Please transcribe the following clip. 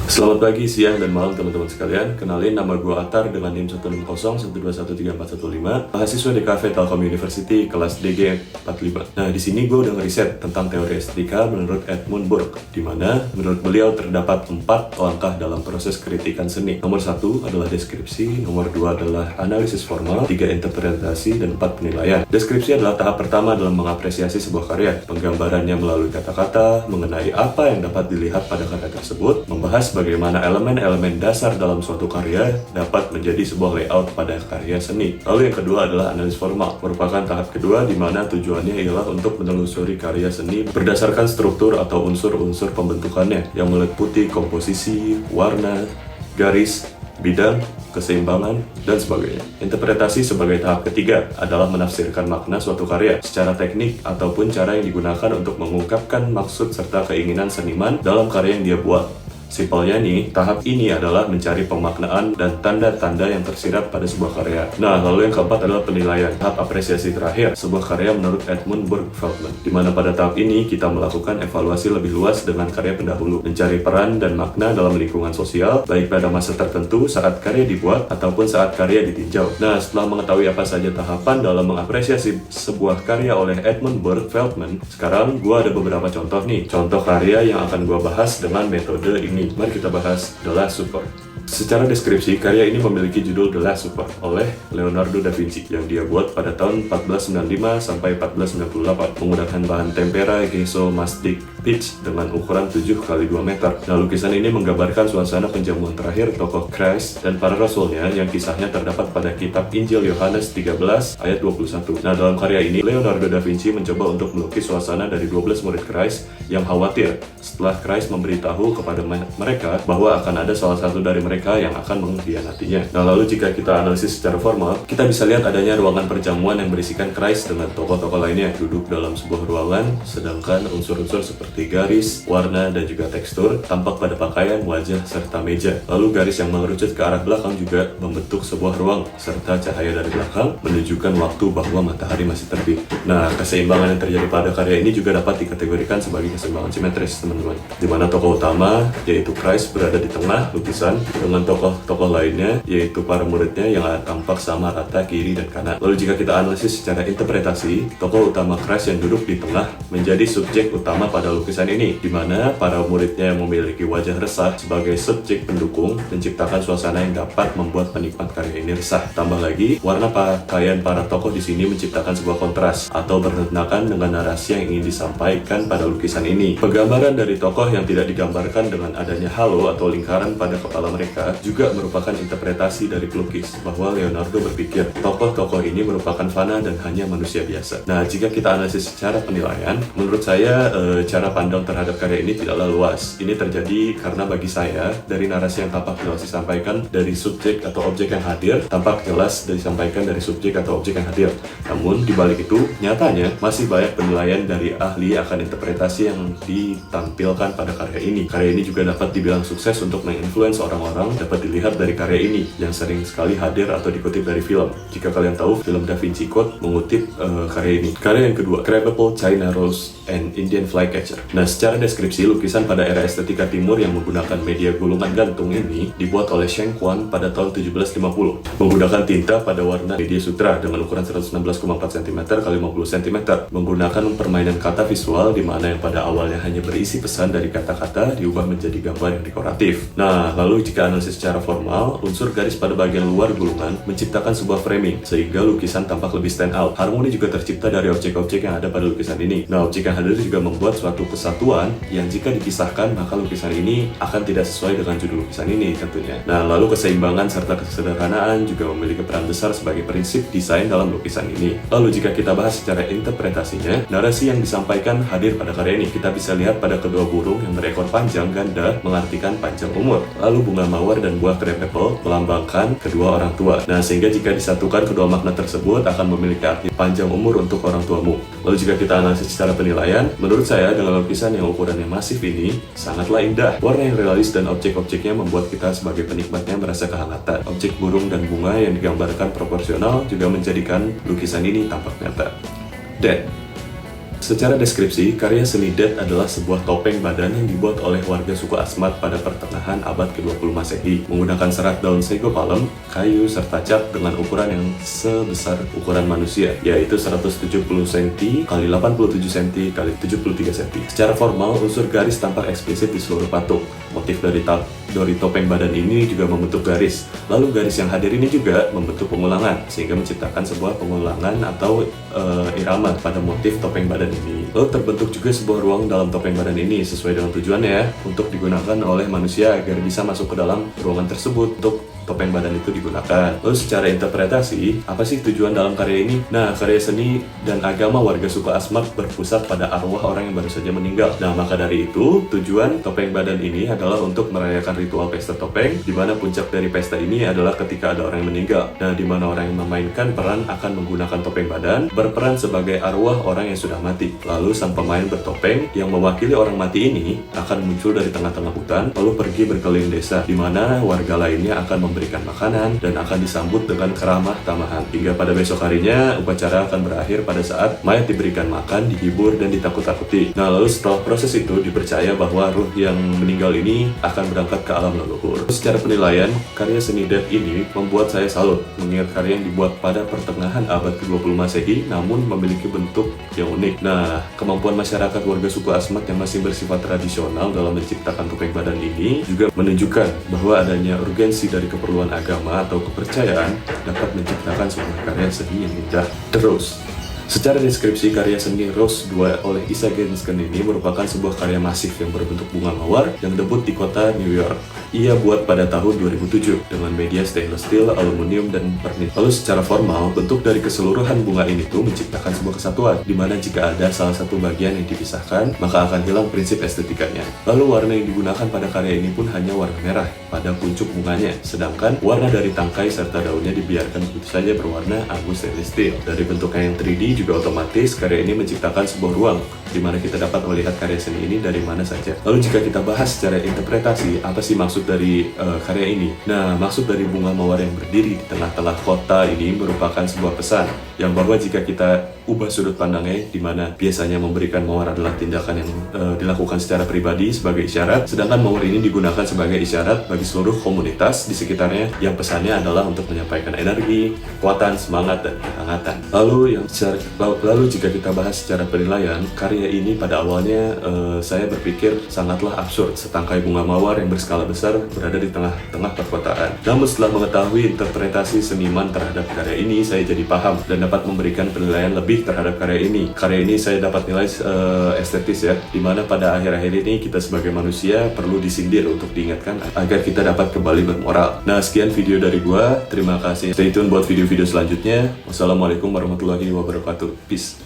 Selamat pagi, siang, dan malam teman-teman sekalian. Kenalin, nama gue Atar dengan NIM 160121315, mahasiswa di Cafe Telkom University kelas DG 45. Nah, di sini gue udah ngeriset tentang teori estetika menurut Edmund Burke, di mana menurut beliau terdapat 4 langkah dalam proses kritikan seni. Nomor 1 adalah deskripsi, nomor 2 adalah analisis formal, 3 interpretasi, dan 4 penilaian. Deskripsi adalah tahap pertama dalam mengapresiasi sebuah karya. Penggambarannya melalui kata-kata, mengenai apa yang dapat dilihat pada karya tersebut, membahas bagaimana elemen-elemen dasar dalam suatu karya dapat menjadi sebuah layout pada karya seni. Lalu yang kedua adalah analisis formal, merupakan tahap kedua di mana tujuannya ialah untuk menelusuri karya seni berdasarkan struktur atau unsur-unsur pembentukannya yang meliputi komposisi, warna, garis, bidang, keseimbangan, dan sebagainya. Interpretasi sebagai tahap ketiga adalah menafsirkan makna suatu karya secara teknik ataupun cara yang digunakan untuk mengungkapkan maksud serta keinginan seniman dalam karya yang dia buat. Simpelnya nih, tahap ini adalah mencari pemaknaan dan tanda-tanda yang tersirat pada sebuah karya. Nah, lalu yang keempat adalah penilaian, tahap apresiasi terakhir sebuah karya menurut Edmund Burke Feldman, di mana pada tahap ini kita melakukan evaluasi lebih luas dengan karya pendahulu, mencari peran dan makna dalam lingkungan sosial, baik pada masa tertentu saat karya dibuat ataupun saat karya ditinjau. Nah, setelah mengetahui apa saja tahapan dalam mengapresiasi sebuah karya oleh Edmund Burke Feldman, sekarang gua ada beberapa contoh nih, contoh karya yang akan gua bahas dengan metode ini. Mari kita bahas The Last Supper. Secara deskripsi, karya ini memiliki judul The Last Supper oleh Leonardo da Vinci yang dia buat pada tahun 1495 sampai 1498 menggunakan bahan tempera gesso mastic pitch dengan ukuran 7x2 meter. Nah, lukisan ini menggambarkan suasana penjamuan terakhir tokoh Christ dan para rasulnya yang kisahnya terdapat pada kitab Injil Yohanes 13 ayat 21. Nah, dalam karya ini Leonardo da Vinci mencoba untuk melukis suasana dari 12 murid Christ yang khawatir setelah Christ memberitahu kepada mereka bahwa akan ada salah satu dari mereka yang akan mengkhianatinya. Nah, lalu jika kita analisis secara formal, kita bisa lihat adanya ruangan perjamuan yang berisikan Christ dengan tokoh-tokoh lainnya duduk dalam sebuah ruangan, sedangkan unsur-unsur seperti garis, warna, dan juga tekstur tampak pada pakaian, wajah, serta meja. Lalu garis yang mengerucut ke arah belakang juga membentuk sebuah ruang, serta cahaya dari belakang menunjukkan waktu bahwa matahari masih terbit. Nah, keseimbangan yang terjadi pada karya ini juga dapat dikategorikan sebagai keseimbangan simetris, teman-teman, di mana tokoh utama, yaitu Christ, berada di tengah lukisan dengan tokoh-tokoh lainnya, yaitu para muridnya yang tampak sama rata kiri dan kanan. Lalu jika kita analisis secara interpretasi, tokoh utama Christ yang duduk di tengah menjadi subjek utama pada lukisan ini, di mana para muridnya yang memiliki wajah resah sebagai subjek pendukung menciptakan suasana yang dapat membuat penikmat karya ini resah. Tambah lagi, warna pakaian para tokoh di sini menciptakan sebuah kontras atau bertentangan dengan narasi yang ingin disampaikan pada lukisan ini. Penggambaran dari tokoh yang tidak digambarkan dengan adanya halo atau lingkaran pada kepala mereka juga merupakan interpretasi dari pelukis bahwa Leonardo berpikir tokoh-tokoh ini merupakan fana dan hanya manusia biasa. Nah, jika kita analisis secara penilaian, menurut saya cara pandang terhadap karya ini tidaklah luas. Ini terjadi karena bagi saya, dari narasi yang tampak jelas disampaikan dari subjek atau objek yang hadir, tampak jelas disampaikan dari subjek atau objek yang hadir. Namun, di balik itu, nyatanya masih banyak penilaian dari ahli akan interpretasi yang ditampilkan pada karya ini. Karya ini juga dapat dibilang sukses untuk menginfluence orang-orang, dapat dilihat dari karya ini yang sering sekali hadir atau dikutip dari film. Jika kalian tahu, film Da Vinci Code mengutip karya ini. Karya yang kedua, Crevable China Rose and Indian Flycatcher. Nah, secara deskripsi, lukisan pada era estetika timur yang menggunakan media gulungan gantung ini dibuat oleh Sheng Quan pada tahun 1750 menggunakan tinta pada warna media sutra dengan ukuran 116,4 cm x 50 cm, menggunakan permainan kata visual di mana yang pada awalnya hanya berisi pesan dari kata-kata diubah menjadi gambar yang dekoratif. Nah, lalu jika analisis secara formal, unsur garis pada bagian luar gulungan menciptakan sebuah framing sehingga lukisan tampak lebih stand out. Harmoni juga tercipta dari objek-objek yang ada pada lukisan ini. Nah, objek yang hadir juga membuat suatu kesatuan yang jika dipisahkan maka lukisan ini akan tidak sesuai dengan judul lukisan ini tentunya. Nah, lalu keseimbangan serta kesederhanaan juga memiliki peran besar sebagai prinsip desain dalam lukisan ini. Lalu jika kita bahas secara interpretasinya, narasi yang disampaikan hadir pada karya ini. Kita bisa lihat pada kedua burung yang berekor panjang ganda mengartikan panjang umur. Lalu bunga mawar dan buah crevable melambangkan kedua orang tua. Nah, sehingga jika disatukan kedua makna tersebut akan memiliki arti panjang umur untuk orang tuamu. Lalu jika kita analisis secara penilaian, menurut saya dengan lukisan yang ukurannya masif ini sangatlah indah. Warna yang realis dan objek-objeknya membuat kita sebagai penikmatnya merasa kehangatan. Objek burung dan bunga yang digambarkan proporsional juga menjadikan lukisan ini tampak nyata. Dan Secara deskripsi, karya seni Det adalah sebuah topeng badan yang dibuat oleh warga suku Asmat pada pertengahan abad ke-20 Masehi, menggunakan serat daun sago palem, kayu, serta cat dengan ukuran yang sebesar ukuran manusia, yaitu 170 cm x 87 cm x 73 cm. Secara formal, unsur garis tampak eksplisit di seluruh patung. Motif dari topeng badan ini juga membentuk garis. Lalu garis yang hadir ini juga membentuk pengulangan, sehingga menciptakan sebuah pengulangan atau irama pada motif topeng badan ini. Lalu terbentuk juga sebuah ruang dalam topeng badan ini sesuai dengan tujuannya untuk digunakan oleh manusia agar bisa masuk ke dalam ruangan tersebut untuk topeng badan itu digunakan. Lalu secara interpretasi, apa sih tujuan dalam karya ini? Nah, karya seni dan agama warga suku Asmat berpusat pada arwah orang yang baru saja meninggal. Nah, maka dari itu, tujuan topeng badan ini adalah untuk merayakan ritual pesta topeng, di mana puncak dari pesta ini adalah ketika ada orang yang meninggal. Nah, di mana orang yang memainkan peran akan menggunakan topeng badan, berperan sebagai arwah orang yang sudah mati. Lalu sang pemain bertopeng yang mewakili orang mati ini akan muncul dari tengah-tengah hutan, lalu pergi berkeliling desa, di mana warga lainnya akan memberikan makanan dan akan disambut dengan keramah tamahan. Hingga pada besok harinya, upacara akan berakhir pada saat mayat diberikan makan, dihibur, dan ditakut-takuti. Nah, lalu setelah proses itu dipercaya bahwa ruh yang meninggal ini akan berangkat ke alam leluhur. Secara penilaian, karya seni Det ini membuat saya salut, mengingat karya yang dibuat pada pertengahan abad ke-20 Masehi namun memiliki bentuk yang unik. Nah, kemampuan masyarakat warga suku Asmat yang masih bersifat tradisional dalam menciptakan topeng badan ini juga menunjukkan bahwa adanya urgensi dari keperluan agama atau kepercayaan dapat menciptakan sebuah karya seni yang indah. Terus, secara deskripsi, karya seni Rose 2 oleh Isa Gensken ini merupakan sebuah karya masif yang berbentuk bunga mawar yang debut di kota New York. Ia buat pada tahun 2007 dengan media stainless steel, aluminium, dan pernis. Lalu secara formal, bentuk dari keseluruhan bunga ini tuh menciptakan sebuah kesatuan, di mana jika ada salah satu bagian yang dipisahkan, maka akan hilang prinsip estetikanya. Lalu warna yang digunakan pada karya ini pun hanya warna merah pada kuncup bunganya, sedangkan warna dari tangkai serta daunnya dibiarkan begitu saja berwarna abu stainless steel. Dari bentuknya yang 3D juga otomatis karya ini menciptakan sebuah ruang di mana kita dapat melihat karya seni ini dari mana saja. Lalu jika kita bahas secara interpretasi, apa sih maksud dari karya ini? Nah, maksud dari bunga mawar yang berdiri di tengah-tengah kota ini merupakan sebuah pesan yang bahwa jika kita ubah sudut pandangnya, di mana biasanya memberikan mawar adalah tindakan yang dilakukan secara pribadi sebagai isyarat, sedangkan mawar ini digunakan sebagai isyarat bagi seluruh komunitas di sekitarnya yang pesannya adalah untuk menyampaikan energi, kekuatan, semangat, dan kehangatan. Lalu jika kita bahas secara penilaian, karya ini pada awalnya saya berpikir sangatlah absurd, setangkai bunga mawar yang berskala besar berada di tengah-tengah perkotaan. Namun setelah mengetahui interpretasi seniman terhadap karya ini, saya jadi paham dan dapat memberikan penilaian lebih terhadap karya ini. Karya ini saya dapat nilai estetis ya, dimana pada akhir-akhir ini kita sebagai manusia perlu disindir untuk diingatkan agar kita dapat kembali bermoral. Nah, sekian video dari gua. Terima kasih. Stay tune buat video-video selanjutnya. Wassalamualaikum warahmatullahi wabarakatuh. Peace.